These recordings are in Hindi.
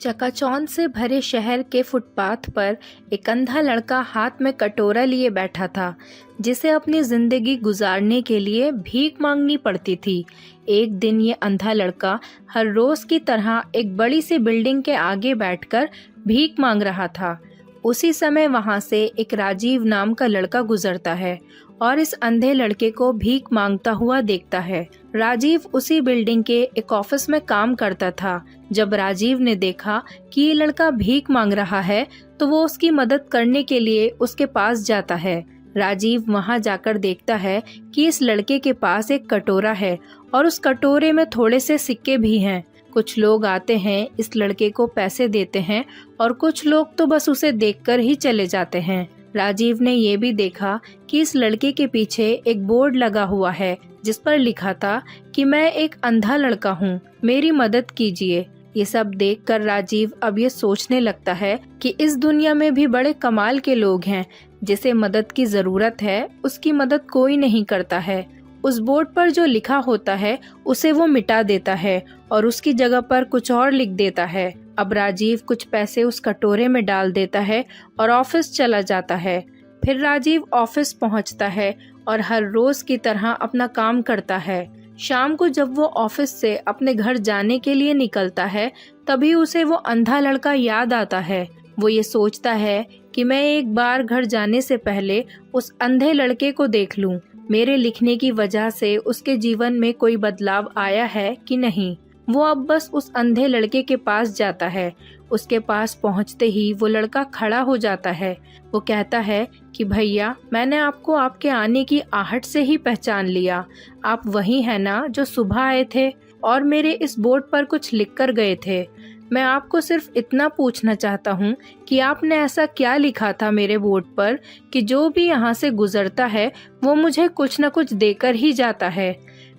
चकाचौंध से भरे शहर के फुटपाथ पर एक अंधा लड़का हाथ में कटोरा लिए बैठा था, जिसे अपनी जिंदगी गुजारने के लिए भीख मांगनी पड़ती थी। एक दिन ये अंधा लड़का हर रोज की तरह एक बड़ी सी बिल्डिंग के आगे बैठकर भीख मांग रहा था। उसी समय वहां से एक राजीव नाम का लड़का गुजरता है और इस अंधे लड़के को भीख मांगता हुआ देखता है। राजीव उसी बिल्डिंग के एक ऑफिस में काम करता था। जब राजीव ने देखा कि ये लड़का भीख मांग रहा है, तो वो उसकी मदद करने के लिए उसके पास जाता है। राजीव वहां जाकर देखता है कि इस लड़के के पास एक कटोरा है और उस कटोरे में थोड़े से सिक्के भी हैं। कुछ लोग आते हैं, इस लड़के को पैसे देते हैं और कुछ लोग तो बस उसे देखकर ही चले जाते हैं। राजीव ने ये भी देखा कि इस लड़के के पीछे एक बोर्ड लगा हुआ है, जिस पर लिखा था कि मैं एक अंधा लड़का हूँ, मेरी मदद कीजिए। ये सब देखकर राजीव अब ये सोचने लगता है कि इस दुनिया में भी बड़े कमाल के लोग हैं। जिसे मदद की जरूरत है, उसकी मदद कोई नहीं करता है। उस बोर्ड पर जो लिखा होता है उसे वो मिटा देता है और उसकी जगह पर कुछ और लिख देता है। अब राजीव कुछ पैसे उस कटोरे में डाल देता है और ऑफिस चला जाता है। फिर राजीव ऑफिस पहुंचता है और हर रोज की तरह अपना काम करता है। शाम को जब वो ऑफिस से अपने घर जाने के लिए निकलता है, तभी उसे वो अंधा लड़का याद आता है। वो ये सोचता है कि मैं एक बार घर जाने से पहले उस अंधे लड़के को देख लूं। मेरे लिखने की वजह से उसके जीवन में कोई बदलाव आया है कि नहीं। वो अब बस उस अंधे लड़के के पास जाता है। उसके पास पहुंचते ही वो लड़का खड़ा हो जाता है। वो कहता है कि भैया, मैंने आपको आपके आने की आहट से ही पहचान लिया। आप वही हैं ना जो सुबह आए थे और मेरे इस बोर्ड पर कुछ लिख कर गए थे। मैं आपको सिर्फ इतना पूछना चाहता हूँ कि आपने ऐसा क्या लिखा था मेरे बोर्ड पर कि जो भी यहाँ से गुजरता है वो मुझे कुछ न कुछ देकर ही जाता है।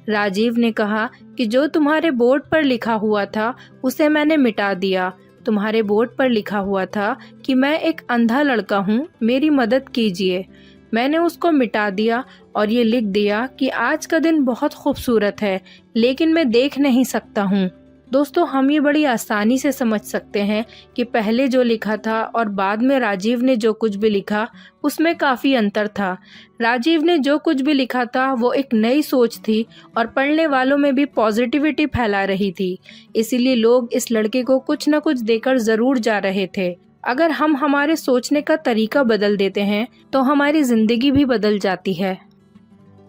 राजीव ने कहा कि जो तुम्हारे बोर्ड पर लिखा हुआ था उसे मैंने मिटा दिया। तुम्हारे बोर्ड पर लिखा हुआ था कि मैं एक अंधा लड़का हूँ, मेरी मदद कीजिए। मैंने उसको मिटा दिया और ये लिख दिया कि आज का दिन बहुत खूबसूरत है, लेकिन मैं देख नहीं सकता हूँ। दोस्तों, हम ये बड़ी आसानी से समझ सकते हैं कि पहले जो लिखा था और बाद में राजीव ने जो कुछ भी लिखा उसमें काफ़ी अंतर था। राजीव ने जो कुछ भी लिखा था वो एक नई सोच थी और पढ़ने वालों में भी पॉजिटिविटी फैला रही थी। इसीलिए लोग इस लड़के को कुछ न कुछ देकर ज़रूर जा रहे थे। अगर हम हमारे सोचने का तरीका बदल देते हैं तो हमारी ज़िंदगी भी बदल जाती है।